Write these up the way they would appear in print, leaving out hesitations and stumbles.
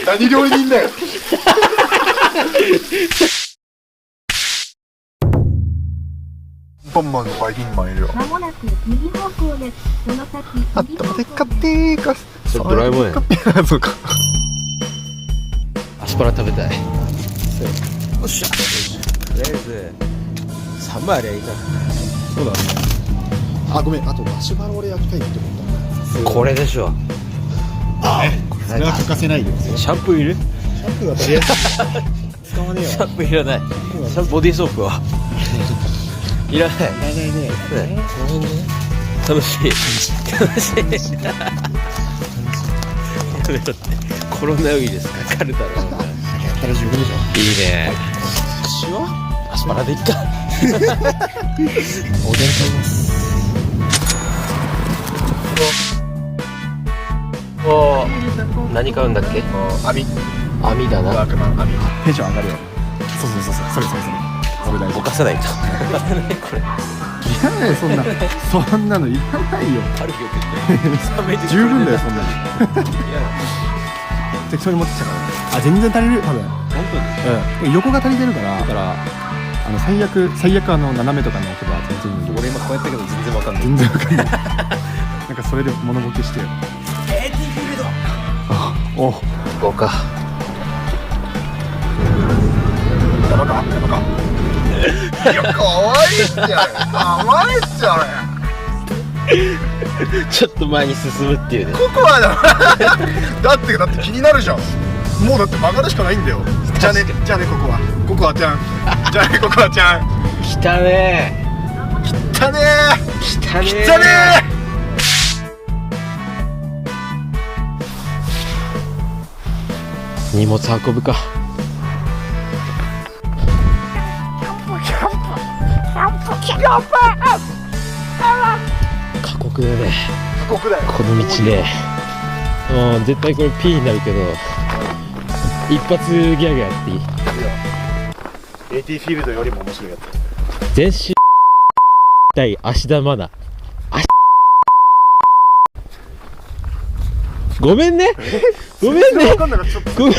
何料理人だよ。ポンマンのバイキンマンいるよ。まもなく右方向です。その先あったまでかってーか。それドラえもんや。そうか。アスパラ食べたい。よっしゃ。とりあえず3枚ありゃいいかそうだね。あ、ごめん。あとマシュマロ俺焼きたいって思った。な。これでしょ。それは欠かせないよ。シャンプーいる？シャンプーはとりあえず使わねえよ。シャンプーいらない。シャンボディーソープはいらない。いらないね。楽しい。楽しい。コロナウイルスかかるだろうな。やったら十分でしょ。いいね。塩？アスパラでいっか。おでん食べます。お何買うんだっけ？網だな。ワークマン網。テンション上がるよ。そう。それ。それ大事。ぼかさないと。これ。いやね、そんなのいらないよ。あるよ十分だよ、そんなに。適当に持ってきたから。あ、全然足りる、多分。本当に。うん。横が足りてるから、だから最悪斜めとかに置けば全然いい。俺今こうやったけど全然わかんない。全然わかんない。なんかそれで物ボケしてよ。AT フィールド。お、行こうか。やばか。いや、かわいいっちゃちょっと前に進むっていうね。ここはだって気になるじゃん。もうだって曲がるしかないんだよ。じゃあねココアちゃん。来たね荷物運ぶか。過酷だね。この道ね。絶対これ P になるけど一発ギャグやっていい？ AT フィールドよりも面白いやつ。全身対芦田愛菜。ごめんね。わかんない。ちょっとごめん。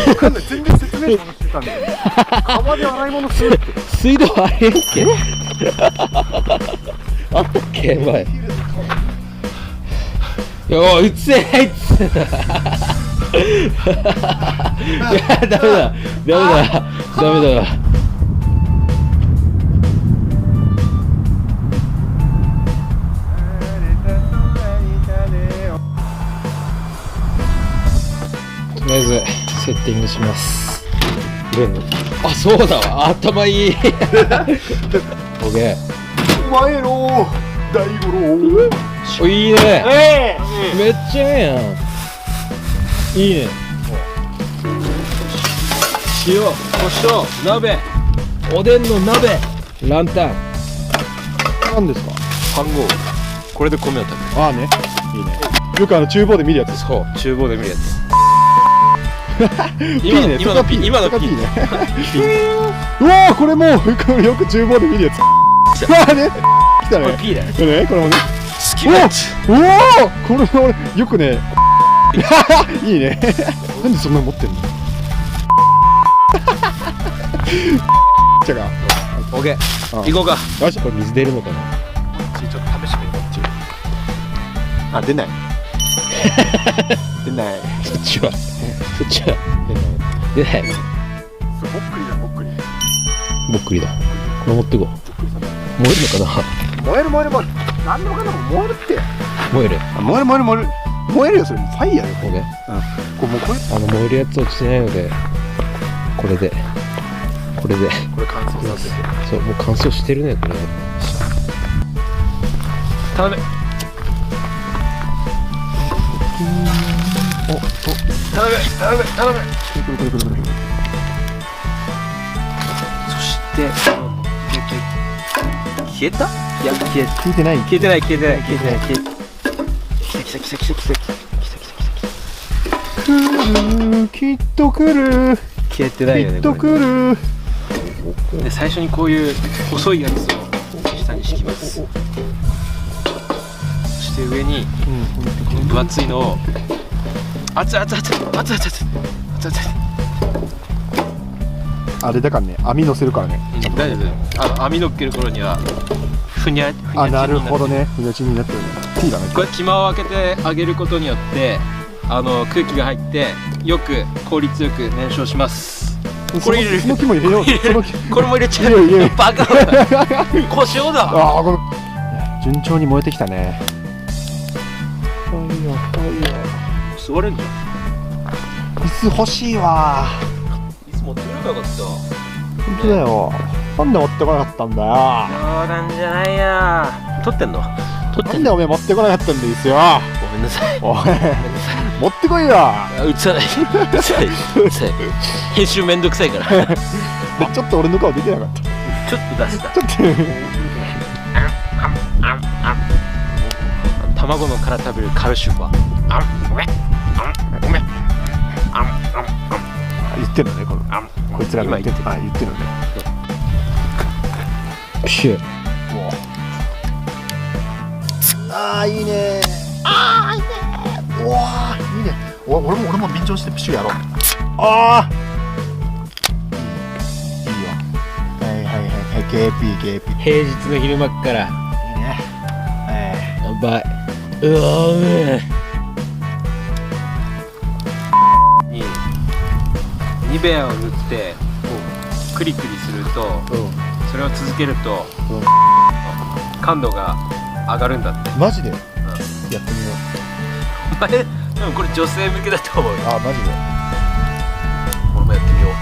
わかんない。全然説明しようとしてたんだよ。川で洗い物するって。水道あれっけ？あったっけ前。ようつせないっつってた。いやダメだ。とりあえずセッティングします。あ、そうだわ。頭いい。オッケー。お前の大五郎。お、いいね。めっちゃええやん。いいね。塩、胡椒、鍋、おでんの鍋、ランタン。何ですか？飯盒。これで米を食べる。ああね。いいね。よく厨房で見るやつ。そう、厨房で見るやつ。今の P ね。うわー、これもよく厨房で見るやつ。ああね。来たね。これ P だよ。これもね。好きなやつ。おお、これ俺よくね。いいね。なんでそんなに持ってんの？じゃが。オッケー。行こうか。よし、これ水出るのかな。ちょっと試してみよう。あ、出ない。出ない。そっちは出ない。ぼっくりだ。ぼっくりだ。これ持ってこう。燃えるのかな。燃える。なんでもかんでも燃えるって。燃える。燃えるよ、それ。ファイヤーよ。オッケー。これ燃えるやつ落ちてないので、これで乾燥させて。そう、もう乾燥してるね、これ。頼め。頼め。これ。そして消えた？いや、消聞いてない。えてない。来きっと来る。消えてないよね。きっと来る。で、最初にこういう細いやつを下に敷きます。そして上にこの分厚いのを熱い熱い熱い熱い熱い熱い熱い熱い。あれだからね、網乗せるからね。大丈夫。網乗っける頃にはふにゃふにゃあ、なるほどね。ね。ふにゃちになってるね。T だね。これ気間を開けてあげることによって空気が入ってよく効率よく燃焼します。これ入れる。その木も入れよう。その木。これも入れちゃう。入れるバカ。故障だ。ああ、これ順調に燃えてきたね。座れんじゃん。椅子欲しいわ。いつ持ってくればよかった。本当だよ。なんで持ってこなかったんだよ。冗談じゃないや。撮ってんの？撮ってんの？なんでおめえ持ってこなかったんですよ。ごめんなさい。おい、ごめんなさい。持ってこいよ。映さない。映さない。映さない。編集めんどくさいから。でちょっと俺の顔出てなかった。ちょっと出した。ちょっ卵の殻食べるカルシウムは。言ってるのね、こいつらが言ってる。あ、言ってるのね。シュ。ああ、いいね。ああ、いいね。うわあ、いいね。俺も便乗してプシュやろう。ああ。いいよ。はいはいはいはい、ゲーピーゲーピー。平日の昼間っから。いいね。やばい。うわうめえ。ニベアを塗ってクリクリすると、それを続けると、感度が上がるんだって。マジで。やってみよう。お前でもこれ女性向けだと思うよ。あ、マジで。俺もやってみよう。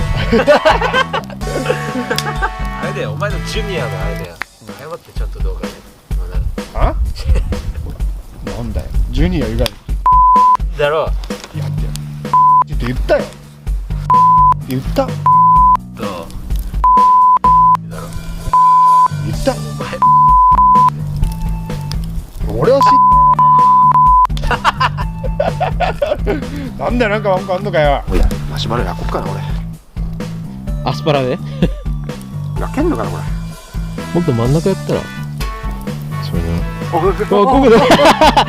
あれだよ、お前のジュニアのあれだよ。謝ってちゃんと動画で。あ？なんだよ。ジュニア以外。だろう。やってよ。ちょっと言ったよ。言った。どう？だろう。言った。お前。俺はなんだよ、なんか文句あんのかよ。おや、マシュマロ焼こっかな、俺。アスパラで？焼けんのかな、これ。もっと真ん中やったら。それな。ここだ。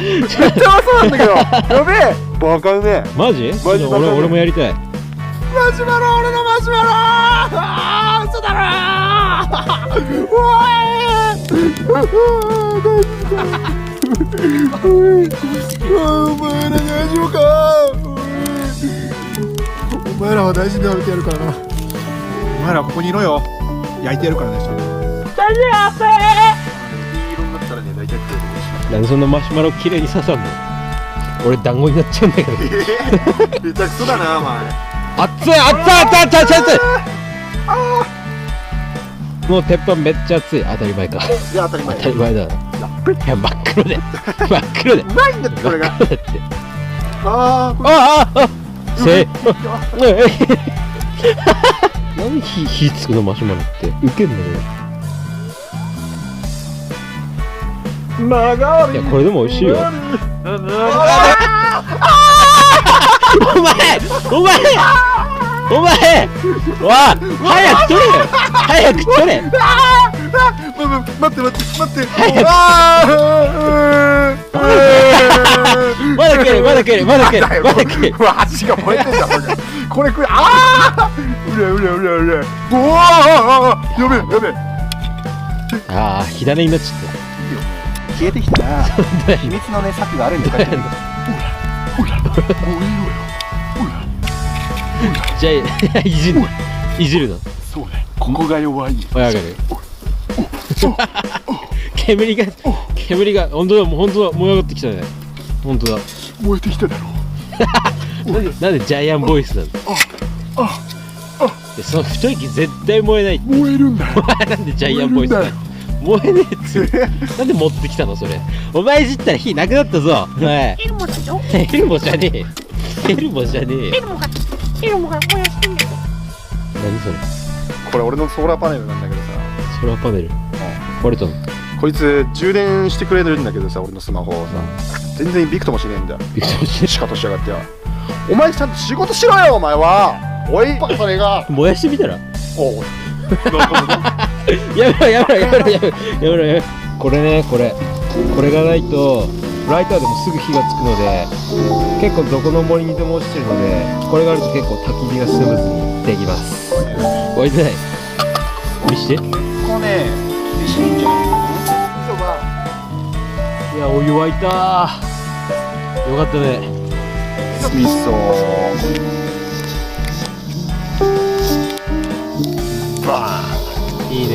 絶対そうなんだけど。やべえ。バカうめえ。マジ？俺もやりたい。マシュマロ、俺のマシュマロ。ああ、嘘だろー。お前ら大丈夫か。お前らは大事に食べてやるからな。お前らここにいろよ。焼いてやるからね。大丈夫。いい色になったらね、大体ってなんでそんなマシュマロ綺麗に刺さんの？俺団子になっちゃうんだけど。めちゃくそだな、お前。熱い。もう鉄板めっちゃ熱い。当たり前か。いや、当たり前。当たり前だな。いや、真っ黒で。真っ黒で。うまいんだって、これが。真っ黒だって。あせ何火つくのマシュマロってウケんのよ。いや、これでも美味しいよ。お前わあ、早く取れよ。早く取れ。待って。まだ食える。うわ、箸が燃えてんだ、これ食え。ああ、うれ。おお、やべえ。ああ、火種になっちゃった。消えてきたら秘密のね、策があるんだよ。ほら、もういいよ。じゃあ、いじるの。そうね、ここが弱い。わかる。煙が本当だ燃え上がってきたね。本当だ。燃えてきただろう。なんでジャイアンボイスなの？その太い木絶対燃えないって。燃えるんだよ。なんでジャイアンボイスなの？燃えねえっつう。なんで持ってきたのそれ。お前いじったら火なくなったぞ。エルモじゃねえ。エルモが燃やしてんだよ。何それ？これ俺のソーラーパネルなんだけどさ。ソーラーパネル。壊れたの？こいつ充電してくれるんだけどさ、俺のスマホをさ、全然ビクともしねえんだよ。ビクともしねえ。仕方しやがってよ。お前ちゃんと仕事しろよ、お前は。おい、それが。燃やしてみたら。おう。やめろ。これね、これがないとライターでもすぐ火がつくので、結構どこの森にでも落ちてるので、これがあると結構焚き火がスムーズにできます。おいでない。見して。ここね、美味しいんじゃないかな。人がいや、お湯沸いた。よかったね。味噌。バーン。いいね。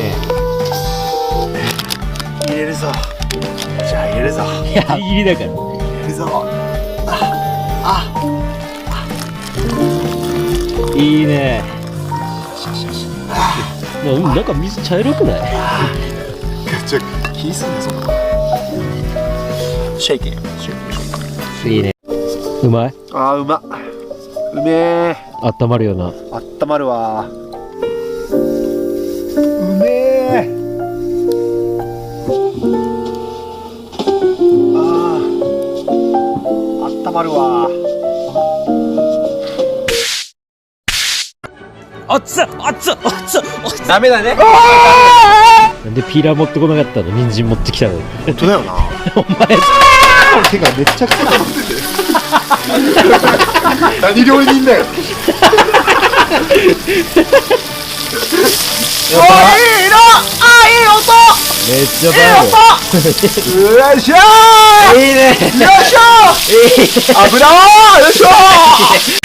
入れるぞ。じゃあ入れるぞ。いや、ギリギリだから。入れるぞ。いいね。なんか水茶色くない？ちょ、気すんねそこ。シェイキン。いいね。うまい？あー、うまっ。うめえ。あったまるよな。あったまるわ。うめえ。あったまるわ。熱っ熱っ熱っ。ダメだね。なんでピーラー持ってこなかったの？人参持ってきたのに。本当だよな。お前手がめっちゃくちゃ持ってて。何料理人だよ。めっちゃよいしょー。いいね。よいしょー。油ー。よいしょー。